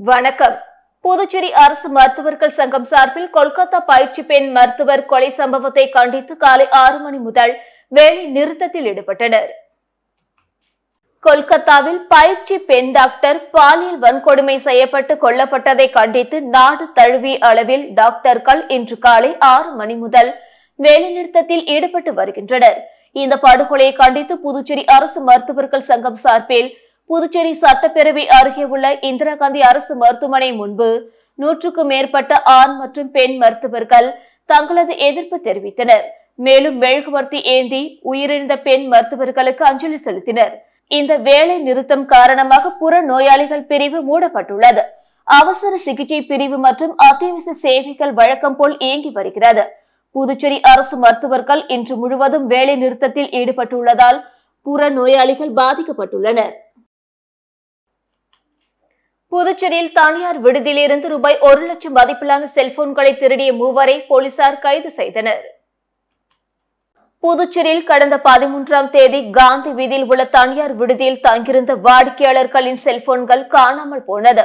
வணக்கம். புதுச்சேரி அரசு மருத்துவர்கள் சங்கம் சார்பில் கொல்கத்தா பயிற்சி பெண் மருத்துவர் கொலை சம்பவத்தை கண்டித்து காலை 6 மணி முதல் வேலை நிறுத்தத்தில் ஈடுபட்டனர். கொல்கத்தாவில் பயிற்சி பெண் டாக்டர் பாலியல் வன்கொடுமை செய்யப்பட்டு கொல்லப்பட்டதை கண்டித்து நாடு தழுவிய அளவில் டாக்டர்கள் இன்று காலை 6 மணி முதல் வேலைநிறுத்தத்தில் ஈடுபட்டு வருகின்றனர். இந்த படுகொலையை கண்டித்து புதுச்சேரி அரசு மருத்துவர்கள் சங்கம் சார்பில் புதுச்சேரி சட்டப்பேரவை அருகே உள்ள இந்திரா காந்தி அரசு மருத்துவமனை முன்பு 100க்கும் மேற்பட்ட ஆண் மற்றும் பெண் மருத்துவர்கள் தங்களது எதிர்ப்பு தெரிவித்தனர். மேலும் மெழுகுவர்த்தி ஏந்தி உயிரிழந்த பெண் மருத்துவர்களுக்கு அஞ்சலி செலுத்தினர். இந்த வேலை நிறுத்தம் காரணமாக புற நோயாளிகள் பிரிவு மூடப்பட்டுள்ளது. அவசர சிகிச்சை பிரிவு மற்றும் அத்தியாவசிய சேவைகள் வழக்கம் போல் இயங்கி வருகிறது. புதுச்சேரி அரசு மருத்துவர்கள் இன்று முழுவதும் வேலை நிறுத்தத்தில் ஈடுபட்டுள்ளதால் புற நோயாளிகள் பாதிக்கப்பட்டுள்ளனர். புதுச்சேரியில் தனியார் விடுதியிலிருந்து ரூபாய் 1 லட்சம் மதிப்பிலான செல்போன்களை திருடிய மூவரை போலீசார் கைது செய்தனர். புதுச்சேரியில் கடந்த 13ஆம் தேதி காந்தி வீதியில் உள்ள தனியார் விடுதியில் தங்கியிருந்த வாடிக்கையாளர்களின் செல்போன்கள் காணாமல் போனது.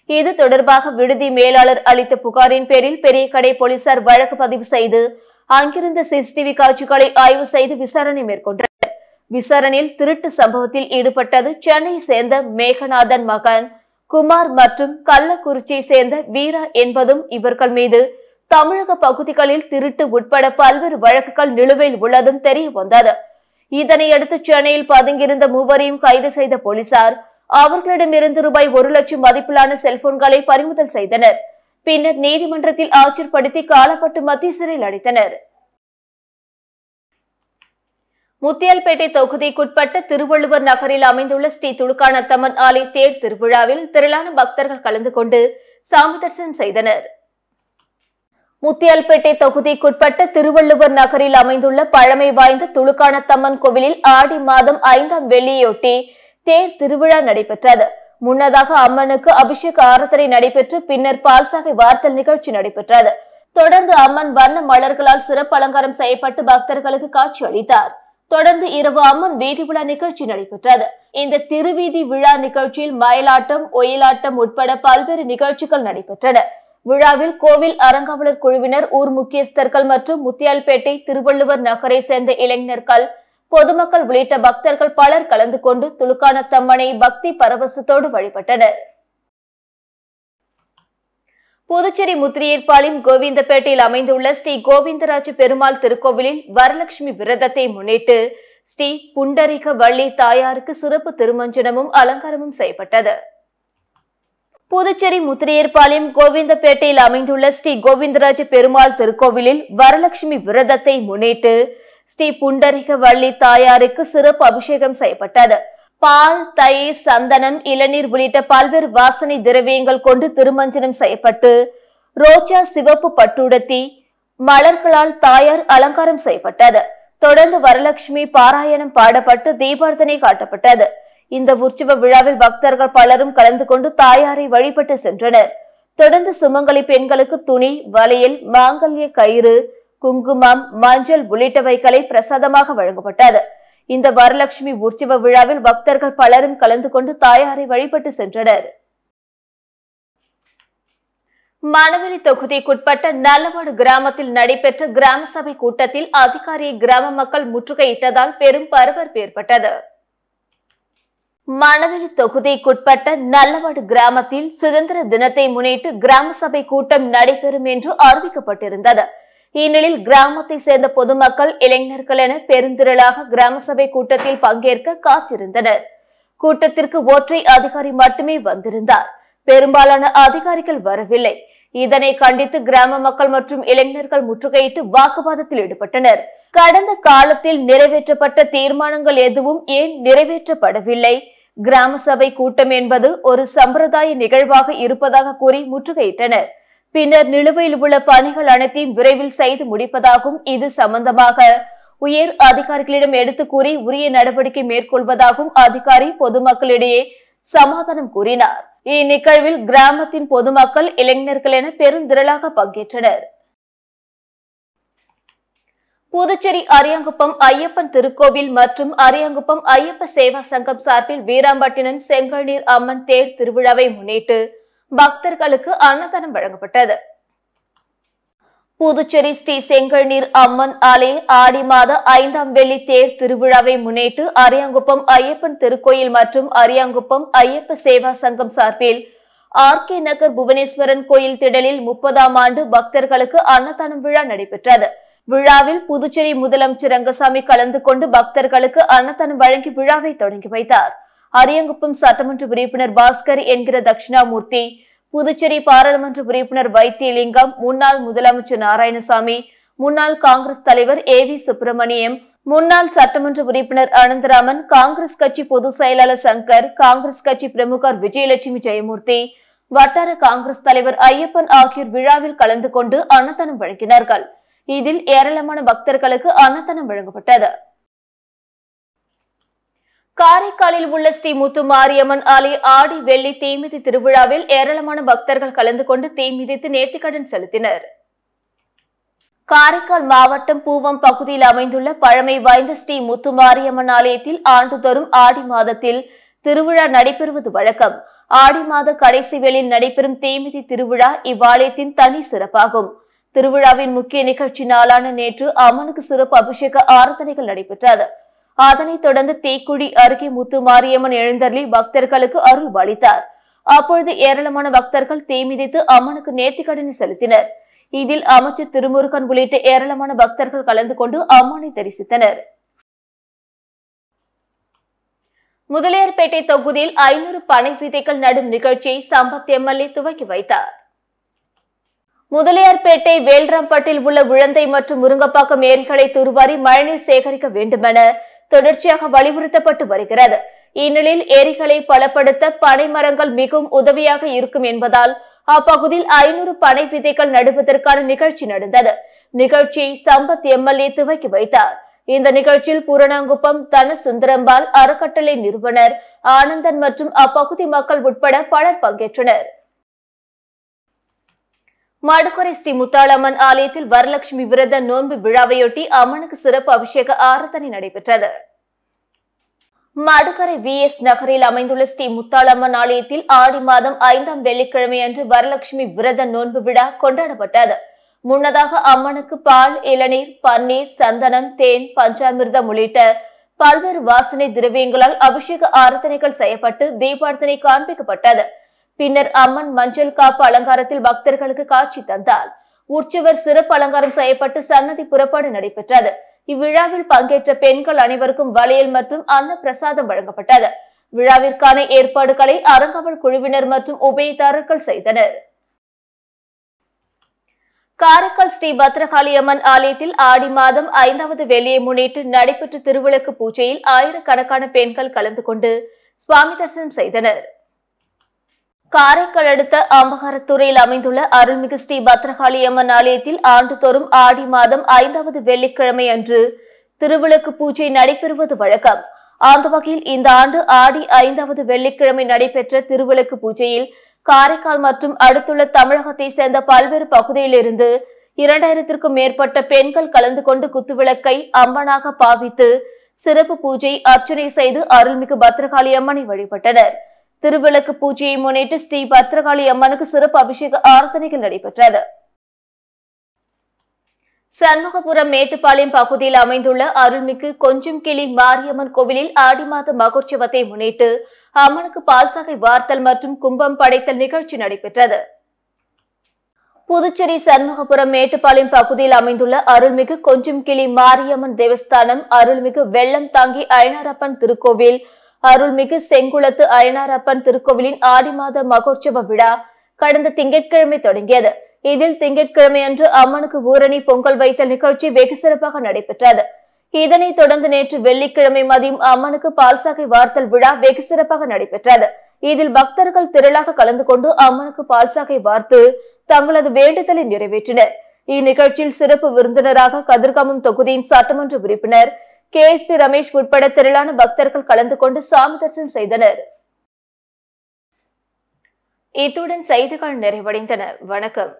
இது தொடர்பாக விடுதி மேலாளர் அளித்த புகாரின் பேரில் பெரிய கடை போலீசார் வழக்கு பதிவு செய்து அங்கிருந்த சிசிடிவி காட்சிகளை ஆய்வு செய்து விசாரணை மேற்கொண்டனர். விசாரணையில் திருட்டு சம்பவத்தில் ஈடுபட்டது சென்னையை சேர்ந்த மேகநாதன் மகன் குமார் மற்றும் கள்ளக்குறிச்சியை சேர்ந்த வீரா என்பதும் இவர்கள் மீது தமிழக பகுதிகளில் திருட்டு உட்பட பல்வேறு வழக்குகள் நிலுவையில் உள்ளதும் தெரிய வந்தது. இதனையடுத்து சென்னையில் பதுங்கியிருந்த மூவரையும் கைது செய்த போலீசார் அவர்களிடமிருந்து ரூபாய் 1 லட்சம் மதிப்பிலான செல்போன்களை பறிமுதல் செய்தனர். பின்னர் நீதிமன்றத்தில் ஆஜர்படுத்தி காலப்பட்டு மத்திய சிறையில் அடைத்தனர். முத்தியால்பேட்டை தொகுதிக்குட்பட்ட திருவள்ளுவர் நகரில் அமைந்துள்ள ஸ்ரீ துலுக்கானத்தம்மன் ஆலய தேர் திருவிழாவில் திரளான பக்தர்கள் கலந்து கொண்டு சாமி தரிசனம் செய்தனர். முத்தியால்பேட்டை தொகுதிக்குட்பட்ட திருவள்ளுவர் நகரில் அமைந்துள்ள பழமை வாய்ந்த துலுக்கானத்தம்மன் கோவிலில் ஆடி மாதம் 5ஆம் வெள்ளியொட்டி தேர் திருவிழா நடைபெற்றது. முன்னதாக அம்மனுக்கு அபிஷேக ஆராதனை நடைபெற்று பின்னர் பால்சாகை வார்த்தல் நிகழ்ச்சி நடைபெற்றது. தொடர்ந்து அம்மன் வண்ண மலர்களால் சிறப்பு அலங்காரம் செய்யப்பட்டு பக்தர்களுக்கு காட்சி அளித்தார். தொடர்ந்து இரவு அம்மன் வீதி விழா நிகழ்ச்சி நடைபெற்றது. இந்த திருவீதி விழா நிகழ்ச்சியில் மயிலாட்டம், ஒயிலாட்டம் உட்பட பல்வேறு நிகழ்ச்சிகள் நடைபெற்றன. விழாவில் கோவில் அறங்காவலர் குழுவினர், ஊர் முக்கியஸ்தர்கள் மற்றும் முத்தியால்பேட்டை திருவள்ளுவர் நகரை சேர்ந்த இளைஞர்கள், பொதுமக்கள் உள்ளிட்ட பக்தர்கள் பலர் கலந்து கொண்டு துலுக்கானத்தம்மனை பக்தி பரவசத்தோடு வழிபட்டனர். புதுச்சேரி முத்திரையர்பாளையம் கோவிந்தப்பேட்டையில் அமைந்துள்ள ஸ்ரீ கோவிந்தராஜ பெருமாள் திருக்கோவிலில் வரலட்சுமி விரதத்தை முன்னிட்டு ஸ்ரீ புண்டரிக வள்ளி தாயாருக்கு சிறப்பு திருமஞ்சனமும் அலங்காரமும் செய்யப்பட்டது. புதுச்சேரி முத்திரையர்பாளையம் கோவிந்தப்பேட்டையில் அமைந்துள்ள ஸ்ரீ கோவிந்தராஜ பெருமாள் திருக்கோவிலில் வரலட்சுமி விரதத்தை முன்னிட்டு ஸ்ரீ புண்டரிக வள்ளி தாயாருக்கு சிறப்பு அபிஷேகம் செய்யப்பட்டது. பால், தயிர், சந்தனம், இளநீர் உள்ளிட்ட பல்வேறு வாசனை திரவியங்கள் கொண்டு திருமஞ்சனம் செய்யப்பட்டு ரோஜா சிவப்பு பட்டுடத்தி மலர்களால் தாயார் அலங்காரம் செய்யப்பட்டது. தொடர்ந்து வரலட்சுமி பாராயணம் பாடப்பட்டு தீபார்த்தனை காட்டப்பட்டது. இந்த உற்சவ விழாவில் பக்தர்கள் பலரும் கலந்து கொண்டு தாயாரை வழிபட்டு சென்றனர். தொடர்ந்து சுமங்கலி பெண்களுக்கு துணி, வளையல், மாங்கல்ய கயிறு, குங்குமம், மஞ்சள் உள்ளிட்டவைகளை பிரசாதமாக வழங்கப்பட்டது. இந்த வரலட்சுமி உற்சவ விழாவில் பக்தர்கள் பலரும் கலந்து கொண்டு தாயாரை வழிபட்டு சென்றனர். மணவெளி தொகுதிக்குட்பட்ட நல்லவாடு கிராமத்தில் நடைபெற்ற கிராம சபை கூட்டத்தில் அதிகாரியை கிராம மக்கள் முற்றுகையிட்டதால் பெரும் பரபரப்பு ஏற்பட்டது. மணவெளி தொகுதிக்குட்பட்ட நல்லவாடு கிராமத்தில் சுதந்திர தினத்தை முன்னிட்டு கிராம சபை கூட்டம் நடைபெறும் என்று அறிவிக்கப்பட்டிருந்தது. இந்நிலையில் கிராமத்தை சேர்ந்த பொதுமக்கள், இளைஞர்கள் என பெருந்திரளாக கிராம சபை கூட்டத்தில் பங்கேற்க காத்திருந்தனர். கூட்டத்திற்கு ஒற்றை அதிகாரி மட்டுமே வந்திருந்தார். பெரும்பாலான அதிகாரிகள் வரவில்லை. இதனை கண்டித்து கிராம மக்கள் மற்றும் இளைஞர்கள் முற்றுகையிட்டு வாக்குவாதத்தில் ஈடுபட்டனர். கடந்த காலத்தில் நிறைவேற்றப்பட்ட தீர்மானங்கள் எதுவும் ஏன் நிறைவேற்றப்படவில்லை? கிராம சபை கூட்டம் என்பது ஒரு சம்பிரதாய நிகழ்வாக இருப்பதாக கூறி முற்றுகையிட்டனர். பின்னர் நிலுவையில் உள்ள பணிகள் அனைத்தையும் விரைவில் செய்து முடிப்பதாகவும் இது சம்பந்தமாக உயர் அதிகாரிகளிடம் எடுத்து கூறி உரிய நடவடிக்கை மேற்கொள்வதாகவும் அதிகாரி பொதுமக்களிடையே சமாதானம் கூறினார். இந்நிகழ்வில் கிராமத்தின் பொதுமக்கள், இளைஞர்கள் என பெருந்திரளாக பங்கேற்றனர். புதுச்சேரி அரியாங்குப்பம் ஐயப்பன் திருக்கோவில் மற்றும் அரியாங்குப்பம் ஐயப்ப சேவா சங்கம் சார்பில் வீராம்பட்டினம் செங்கல்நீர் அம்மன் தேர் திருவிழாவை முன்னிட்டு பக்தர்களுக்கு அன்னதானம் வழங்கப்பட்டது. புதுச்சேரி ஸ்ரீ செங்கல்நீர் அம்மன் ஆலய ஆடி மாத 5ஆம் வெள்ளி தேர் திருவிழாவை முன்னிட்டு அரியாங்குப்பம் ஐயப்பன் திருக்கோயில் மற்றும் அரியாங்குப்பம் ஐயப்ப சேவா சங்கம் சார்பில் ஆர்கே நகர் புவனேஸ்வரன் கோயில் திடலில் 30ஆம் ஆண்டு பக்தர்களுக்கு அன்னதானம் விழா நடைபெற்றது. விழாவில் புதுச்சேரி முதலமைச்சர் ரங்கசாமி கலந்து கொண்டு பக்தர்களுக்கு அன்னதானம் வழங்கி விழாவை தொடங்கி வைத்தார். அரியாங்குப்பம் சட்டமன்ற உறுப்பினர் பாஸ்கர் என்கிற தட்சிணாமூர்த்தி, புதுச்சேரி பாராளுமன்ற உறுப்பினர் வைத்தியலிங்கம், முன்னாள் முதலமைச்சர் நாராயணசாமி, முன்னாள் காங்கிரஸ் தலைவர் AV சுப்பிரமணியம், முன்னாள் சட்டமன்ற உறுப்பினர் அனந்தராமன், காங்கிரஸ் கட்சி பொதுச் செயலாளர் சங்கர், காங்கிரஸ் கட்சி பிரமுகர் விஜயலட்சுமி ஜெயமூர்த்தி, வட்டார காங்கிரஸ் தலைவர் ஐயப்பன் ஆகியோர் விழாவில் கலந்து கொண்டு அன்னதானம் வழங்கினார்கள். இதில் ஏராளமான பக்தர்களுக்கு அன்னதானம் வழங்கப்பட்டது. காரைக்காலில் உள்ள ஸ்ரீ முத்து மாரியம்மன் ஆலய ஆடி வெள்ளி தீமிதி திருவிழாவில் ஏராளமான பக்தர்கள் கலந்து கொண்டு தீமிதித்து நேர்த்திக்கடன் செலுத்தினர். காரைக்கால் மாவட்டம் பூவம் பகுதியில் அமைந்துள்ள பழமை வாய்ந்த ஸ்ரீ முத்து மாரியம்மன் ஆலயத்தில் ஆண்டுதோறும் ஆடி மாதத்தில் திருவிழா நடைபெறுவது வழக்கம். ஆடி மாத கடைசி வேளையில் நடைபெறும் தீமிதி திருவிழா இவ்வாலயத்தின் தனி சிறப்பாகும். திருவிழாவின் முக்கிய நிகழ்ச்சி நாளான நேற்று அம்மனுக்கு சிறப்பு அபிஷேக ஆராதனைகள் நடைபெற்றது. அதனைத் தொடர்ந்து தேக்குடி அருகே முத்து மாரியம்மன் எழுந்தருளி பக்தர்களுக்கு அருள் அளித்தார். அப்பொழுது ஏராளமான பக்தர்கள் தீமிதித்து அம்மனுக்கு நேர்த்திக்கடனை செலுத்தினர். இதில் அமைச்சர் திருமுருகன் உள்ளிட்ட ஏராளமான பக்தர்கள் கலந்து கொண்டு அம்மனை தரிசித்தனர். முதலியார்பேட்டை தொகுதியில் 500 பனை விதைகள் நடும் நிகழ்ச்சியை சம்பத் MLA துவக்கி வைத்தார். முதலியார்பேட்டை வேல்ராம்பட்டில் உள்ள உழந்தை மற்றும் முருங்கப்பாக்கம் ஏரிகளை தூர்வாரி மழைநீர் சேகரிக்க வேண்டுமென தொடர்ச்சியாக வலியுறுத்தப்பட்டு வருகிறது. இந்நிலையில் ஏரிகளை பலப்படுத்த பனை மரங்கள் மிகவும் உதவியாக இருக்கும் என்பதால் அப்பகுதியில் 500 பனை விதைகள் நடுவதற்கான நிகழ்ச்சி நடந்தது. நிகழ்ச்சியை சம்பத் MLA துவக்கி வைத்தார். இந்த நிகழ்ச்சியில் பூரணாங்குப்பம் தன சுந்தரம்பால் அறக்கட்டளை நிறுவனர் ஆனந்தன் மற்றும் அப்பகுதி மக்கள் உட்பட பலர் பங்கேற்றனர். மடுக்கரை ஸ்ரீ முத்தாளம்மன் ஆலயத்தில் வரலட்சுமி விரத நோன்பு விழாவையொட்டி அம்மனுக்கு சிறப்பு அபிஷேக ஆராதனை நடைபெற்றது. மடுக்கரை VS நகரில் அமைந்துள்ள ஸ்ரீ முத்தாளம்மன் ஆலயத்தில் ஆடி மாதம் 5ஆம் வெள்ளிக்கிழமை அன்று வரலட்சுமி விரத நோன்பு விழா கொண்டாடப்பட்டது. முன்னதாக அம்மனுக்கு பால், இளநீர், பன்னீர், சந்தனம், தேன், பஞ்சாமிர்தம் உள்ளிட்ட பல்வேறு வாசனை திரவியங்களால் அபிஷேக ஆராதனைகள் செய்யப்பட்டு தீபார்த்தனை காண்பிக்கப்பட்டது. பின்னர் அம்மன் மஞ்சள் காப்பு அலங்காரத்தில் பக்தர்களுக்கு காட்சி தந்தார். உற்சவர் சிறப்பு அலங்காரம் செய்யப்பட்டு சன்னதி புறப்பாடு நடைபெற்றது. இவ்விழாவில் பங்கேற்ற பெண்கள் அனைவருக்கும் வளையல் மற்றும் அன்ன பிரசாதம் வழங்கப்பட்டது. விழாவிற்கான ஏற்பாடுகளை அறங்காவல் குழுவினர் மற்றும் உபயதாரர்கள் செய்தனர். காரைக்கால் ஸ்ரீ பத்ரகாளி அம்மன் ஆலயத்தில் ஆடி மாதம் 5வது வெள்ளியை முன்னிட்டு நடைபெற்ற திருவிளக்கு பூஜையில் ஆயிரக்கணக்கான பெண்கள் கலந்து கொண்டு சுவாமி தரிசனம் செய்தனர். காரைக்கால் அடுத்த அம்பகாரத்துறையில் அமைந்துள்ள அருள்மிகு ஸ்ரீ பத்ரகாளி அம்மன் ஆலயத்தில் ஆண்டுதோறும் ஆடி மாதம் 5வது வெள்ளிக்கிழமை அன்று திருவிளக்கு பூஜை நடைபெறுவது வழக்கம். அந்த வகையில் இந்த ஆண்டு ஆடி 5வது வெள்ளிக்கிழமை நடைபெற்ற திருவிளக்கு பூஜையில் காரைக்கால் மற்றும் அடுத்துள்ள தமிழகத்தை சேர்ந்த பல்வேறு பகுதியிலிருந்து 2000க்கும் மேற்பட்ட பெண்கள் கலந்து கொண்டு குத்துவிளக்கை அம்மனாக பாவித்து சிறப்பு பூஜை அர்ச்சனை செய்து அருள்மிகு பத்ரகாளி அம்மனை வழிபட்டனர். திருவிளக்கு பூஜையை முன்னிட்டு ஸ்ரீ பத்ரகாளி அம்மனுக்கு சிறப்பு அபிஷேக ஆராதனைகள் நடைபெற்றது. சண்முகபுரம் மேட்டுப்பாளையம் பகுதியில் அமைந்துள்ள அருள்மிகு கொஞ்சம் கிளி மாரியம்மன் கோவிலில் ஆடி மாத மகோற்சவத்தை முன்னிட்டு அம்மனுக்கு பால்சாகை வார்த்தல் மற்றும் கும்பம் படைத்தல் நிகழ்ச்சி நடைபெற்றது. புதுச்சேரி சண்முகபுரம் மேட்டுப்பாளையம் பகுதியில் அமைந்துள்ள அருள்மிகு கொஞ்சம் கிளி மாரியம்மன் தேவஸ்தானம், அருள்மிகு வெள்ளம் தாங்கி அய்யனாரப்பன் திருக்கோவில், அருள்மிகு செங்குளத்து அய்யனாரப்பன் திருக்கோவிலின் ஆடி மாத மகோற்சவ விழா கடந்த திங்கட்கிழமை தொடங்கியது. இதில் திங்கட்கிழமை அன்று அம்மனுக்கு ஊரணி பொங்கல் வைத்தல் நிகழ்ச்சி வெகு சிறப்பாக நடைபெற்றது. இதனைத் தொடர்ந்து நேற்று வெள்ளிக்கிழமை மதியம் அம்மனுக்கு பால்சாகை வார்த்தல் விழா வெகு சிறப்பாக நடைபெற்றது. இதில் பக்தர்கள் திரளாக கலந்து கொண்டு அம்மனுக்கு பால்சாகை வார்த்து தங்களது வேண்டுதலை நிறைவேற்றினர். இந்நிகழ்ச்சியில் சிறப்பு விருந்தினராக கதிர்காமம் தொகுதியின் சட்டமன்ற உறுப்பினர் KSP ரமேஷ் உட்பட திரளான பக்தர்கள் கலந்து கொண்டு சாமி தரிசனம் செய்தனர். இத்துடன் செய்திகள் நிறைவடைந்தன. வணக்கம்.